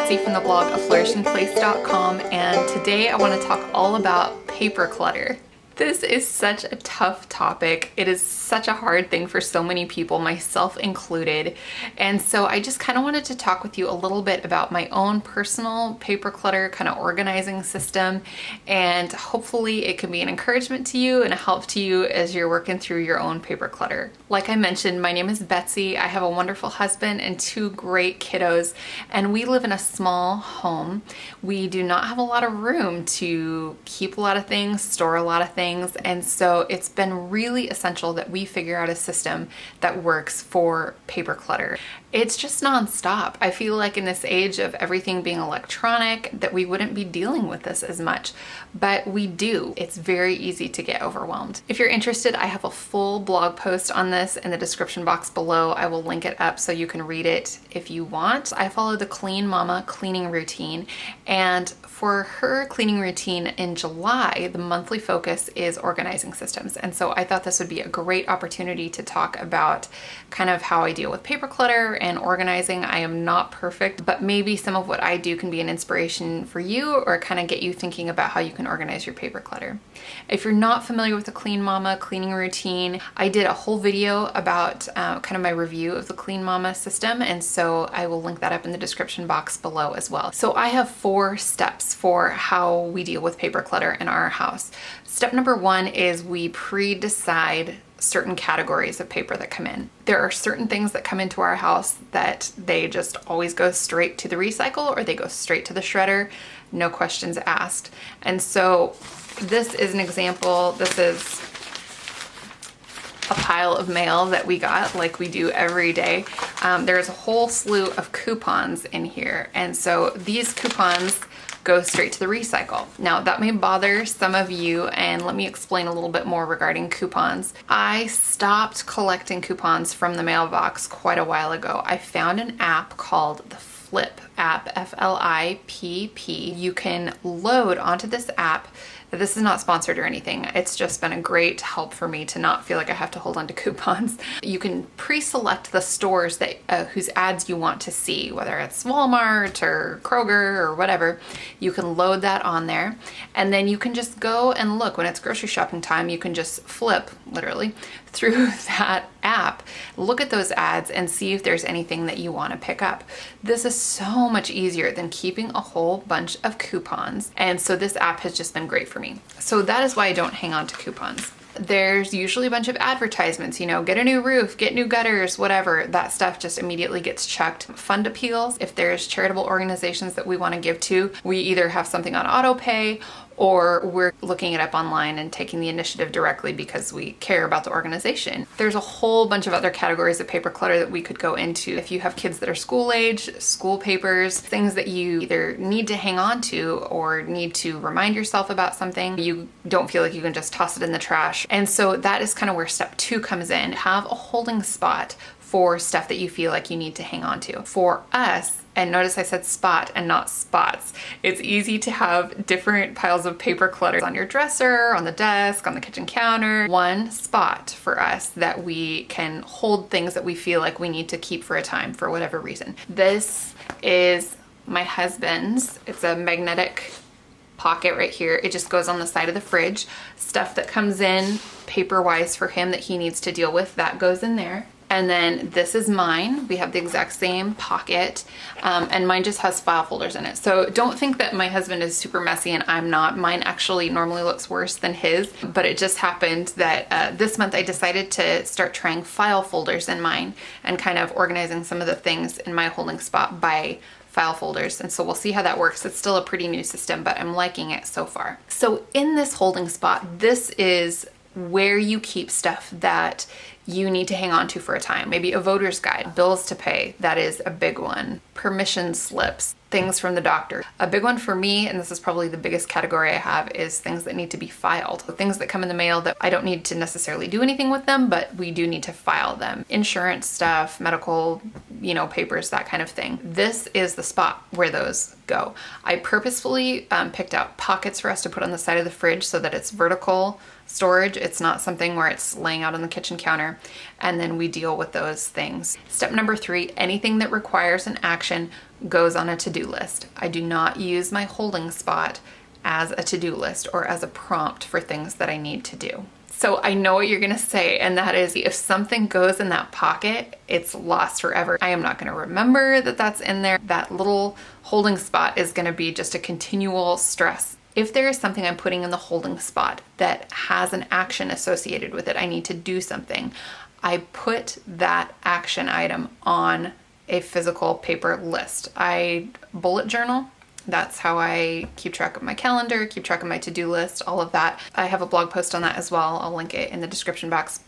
Betsy from the blog of flourishingplace.com, and today I want to talk all about paper clutter. This is such a tough topic. It is such a hard thing for so many people, myself included. And so I just kind of wanted to talk with you a little bit about my own personal paper clutter kind of organizing system. And hopefully it can be an encouragement to you and a help to you as you're working through your own paper clutter. Like I mentioned, my name is Betsy. I have a wonderful husband and two great kiddos, and we live in a small home. We do not have a lot of room to keep a lot of things, store a lot of things. And so it's been really essential that we figure out a system that works for paper clutter. It's just nonstop. I feel like in this age of everything being electronic that we wouldn't be dealing with this as much, but we do. It's very easy to get overwhelmed. If you're interested, I have a full blog post on this in the description box below. I will link it up so you can read it if you want. I follow the Clean Mama cleaning routine, and for her cleaning routine in July, the monthly focus is organizing systems. And so I thought this would be a great opportunity to talk about kind of how I deal with paper clutter and organizing. I am not perfect, but maybe some of what I do can be an inspiration for you or kind of get you thinking about how you can organize your paper clutter. If you're not familiar with the Clean Mama cleaning routine, I did a whole video about kind of my review of the Clean Mama system, and so I will link that up in the description box below as well. So I have 4 steps for how we deal with paper clutter in our house. Step number 1 is we pre-decide certain categories of paper that come in. There are certain things that come into our house that they just always go straight to the recycle or they go straight to the shredder, no questions asked. And so this is an example. This is a pile of mail that we got like we do every day. There's a whole slew of coupons in here. And so these coupons go straight to the recycle. Now that may bother some of you, and let me explain a little bit more regarding coupons. I stopped collecting coupons from the mailbox quite a while ago. I found an app called the Flip app, F-L-I-P-P. You can load onto this app. This is not sponsored or anything. It's just been a great help for me to not feel like I have to hold on to coupons. You can pre-select the stores that whose ads you want to see, whether it's Walmart or Kroger or whatever. You can load that on there, and then you can just go and look. When it's grocery shopping time, you can just flip, literally, through that app, look at those ads and see if there's anything that you want to pick up. This is so much easier than keeping a whole bunch of coupons. And so this app has just been great for me. So that is why I don't hang on to coupons. There's usually a bunch of advertisements, you know, get a new roof, get new gutters, whatever. That stuff just immediately gets chucked. Fund appeals, if there's charitable organizations that we want to give to, we either have something on auto pay or we're looking it up online and taking the initiative directly because we care about the organization. There's a whole bunch of other categories of paper clutter that we could go into. If you have kids that are school age, school papers, things that you either need to hang on to or need to remind yourself about something, you don't feel like you can just toss it in the trash. And so that is kind of where step 2 comes in. Have a holding spot for stuff that you feel like you need to hang on to. For us, and notice I said spot and not spots. It's easy to have different piles of paper clutter on your dresser, on the desk, on the kitchen counter. One spot for us that we can hold things that we feel like we need to keep for a time for whatever reason. This is my husband's. It's a magnetic pocket right here. It just goes on the side of the fridge. Stuff that comes in paper-wise for him that he needs to deal with, that goes in there. And then this is mine. We have the exact same pocket, and mine just has file folders in it. So don't think that my husband is super messy and I'm not. Mine actually normally looks worse than his, but it just happened that this month I decided to start trying file folders in mine and kind of organizing some of the things in my holding spot by file folders. And so we'll see how that works. It's still a pretty new system, but I'm liking it so far. So in this holding spot, this is where you keep stuff that you need to hang on to for a time. Maybe a voter's guide, bills to pay, that is a big one. Permission slips, things from the doctor. A big one for me, and this is probably the biggest category I have, is things that need to be filed. Things that come in the mail that I don't need to necessarily do anything with them, but we do need to file them. Insurance stuff, medical, papers, that kind of thing. This is the spot where those go. I purposefully picked out pockets for us to put on the side of the fridge so that it's vertical storage. It's not something where it's laying out on the kitchen counter. there, and then we deal with those things. Step number 3, anything that requires an action goes on a to-do list. I do not use my holding spot as a to-do list or as a prompt for things that I need to do. So I know what you're gonna say, and that is, if something goes in that pocket, it's lost forever. I am not gonna remember that that's in there. That little holding spot is gonna be just a continual stress. If there is something I'm putting in the holding spot that has an action associated with it, I need to do something, I put that action item on a physical paper list. I bullet journal. That's how I keep track of my calendar, keep track of my to-do list, all of that. I have a blog post on that as well. I'll link it in the description box.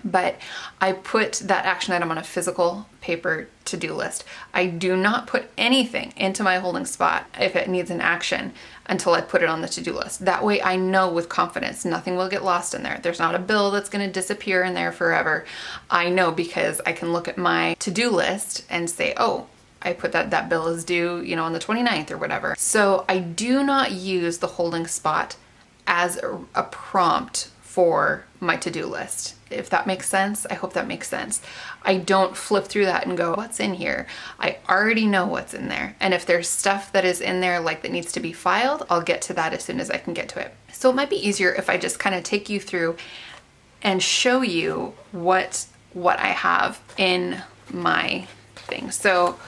But I put that action item on a physical paper to-do list. I do not put anything into my holding spot if it needs an action until I put it on the to-do list. That way I know with confidence nothing will get lost in there. There's not a bill that's going to disappear in there forever. I know because I can look at my to-do list and say, oh, I put that bill is due, on the 29th or whatever. So I do not use the holding spot as a prompt for my to-do list. If that makes sense, I hope that makes sense. I don't flip through that and go, what's in here? I already know what's in there. And if there's stuff that is in there like that needs to be filed, I'll get to that as soon as I can get to it. So it might be easier if I just kind of take you through and show you what I have in my thing. So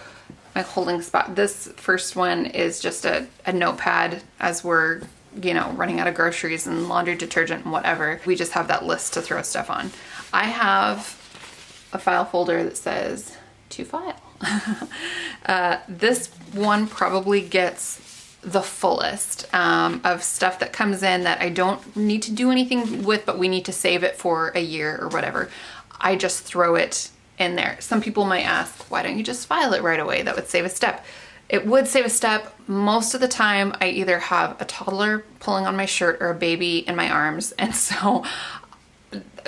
my holding spot, this first one is just a notepad as we're running out of groceries and laundry detergent and whatever. We just have that list to throw stuff on. I have a file folder that says to file. This one probably gets the fullest of stuff that comes in that I don't need to do anything with, but we need to save it for a year or whatever. I just throw it in there. Some people might ask, why don't you just file it right away? That would save a step. It would save a step. Most of the time, I either have a toddler pulling on my shirt or a baby in my arms. And so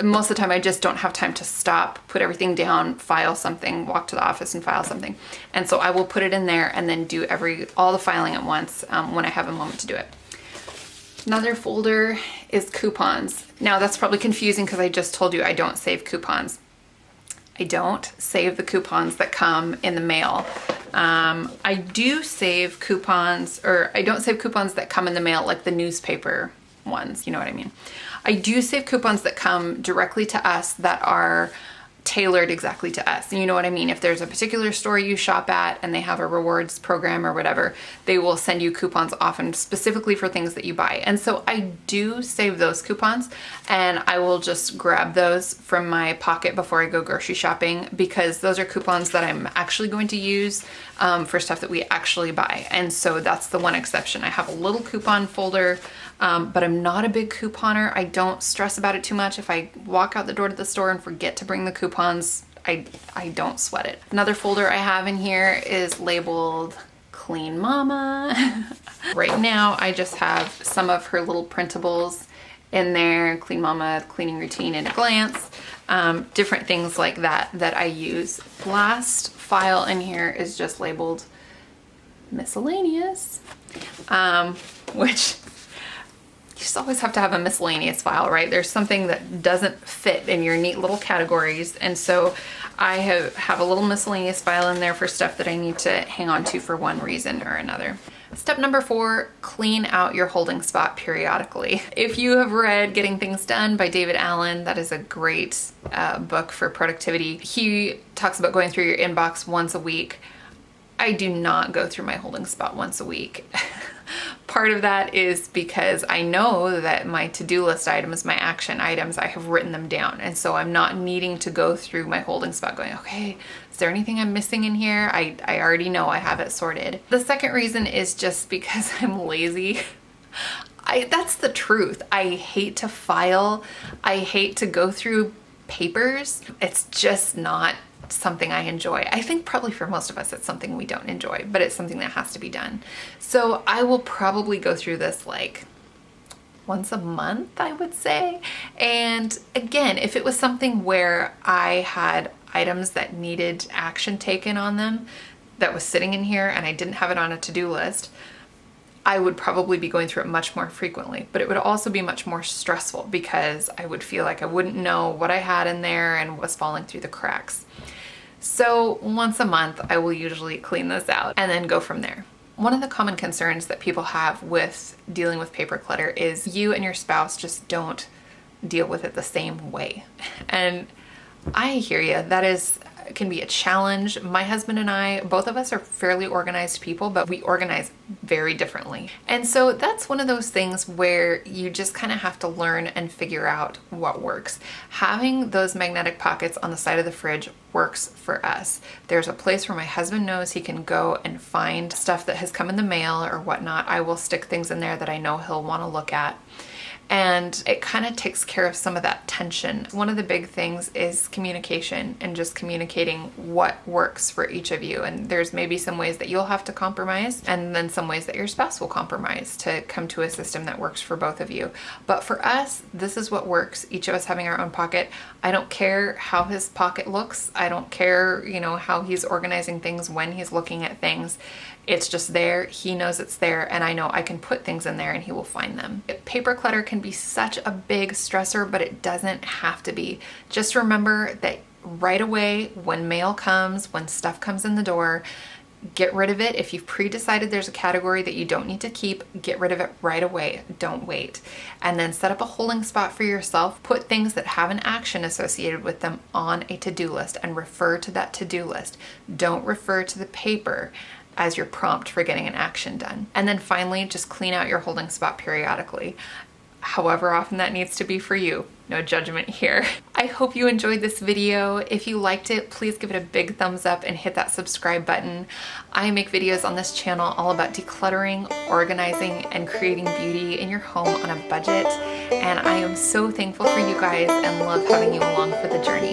most of the time I just don't have time to stop, put everything down, file something, walk to the office and file something. And so I will put it in there and then do all the filing at once when I have a moment to do it. Another folder is coupons. Now that's probably confusing because I just told you I don't save coupons. I don't save the coupons that come in the mail. I do save coupons, or I don't save coupons that come in the mail, like the newspaper ones, you know what I mean? I do save coupons that come directly to us that are tailored exactly to us. And you know what I mean? If there's a particular store you shop at and they have a rewards program or whatever, they will send you coupons often specifically for things that you buy. And so I do save those coupons, and I will just grab those from my pocket before I go grocery shopping, because those are coupons that I'm actually going to use for stuff that we actually buy. And so that's the one exception. I have a little coupon folder, but I'm not a big couponer. I don't stress about it too much. If I walk out the door to the store and forget to bring the coupons, I don't sweat it. Another folder I have in here is labeled Clean Mama. Right now, I just have some of her little printables in there. Clean Mama, cleaning routine at a glance, different things like that I use. Last file in here is just labeled miscellaneous, which you just always have to have a miscellaneous file, right? There's something that doesn't fit in your neat little categories. And so I have a little miscellaneous file in there for stuff that I need to hang on to for one reason or another. Step number 4, clean out your holding spot periodically. If you have read Getting Things Done by David Allen, that is a great book for productivity. He talks about going through your inbox once a week. I do not go through my holding spot once a week. Part of that is because I know that my to-do list items, my action items, I have written them down. And so I'm not needing to go through my holding spot going, okay, is there anything I'm missing in here? I already know I have it sorted. The second reason is just because I'm lazy. That's the truth. I hate to file. I hate to go through papers. It's just not something I enjoy. I think probably for most of us it's something we don't enjoy, but it's something that has to be done. So I will probably go through this like once a month, I would say. And again, if it was something where I had items that needed action taken on them that was sitting in here and I didn't have it on a to-do list, I would probably be going through it much more frequently, but it would also be much more stressful because I would feel like I wouldn't know what I had in there and was falling through the cracks. So once a month, I will usually clean this out and then go from there. One of the common concerns that people have with dealing with paper clutter is you and your spouse just don't deal with it the same way. And I hear you. That can be a challenge. My husband and I, both of us are fairly organized people, but we organize very differently. And so that's one of those things where you just kind of have to learn and figure out what works. Having those magnetic pockets on the side of the fridge works for us. There's a place where my husband knows he can go and find stuff that has come in the mail or whatnot. I will stick things in there that I know he'll want to look at. And it kind of takes care of some of that tension. One of the big things is communication and just communicating what works for each of you. And there's maybe some ways that you'll have to compromise and then some ways that your spouse will compromise to come to a system that works for both of you. But for us, this is what works. Each of us having our own pocket. I don't care how his pocket looks. I don't care, how he's organizing things when he's looking at things. It's just there. He knows it's there, and I know I can put things in there and he will find them. Paper clutter can be such a big stressor, but it doesn't have to be. Just remember that right away when mail comes, when stuff comes in the door, get rid of it. If you've pre-decided there's a category that you don't need to keep, get rid of it right away. Don't wait. And then set up a holding spot for yourself. Put things that have an action associated with them on a to-do list and refer to that to-do list. Don't refer to the paper as your prompt for getting an action done. And then finally, just clean out your holding spot periodically. However often that needs to be for you. No judgment here. I hope you enjoyed this video. If you liked it, please give it a big thumbs up and hit that subscribe button. I make videos on this channel all about decluttering, organizing, and creating beauty in your home on a budget. And I am so thankful for you guys and love having you along for the journey.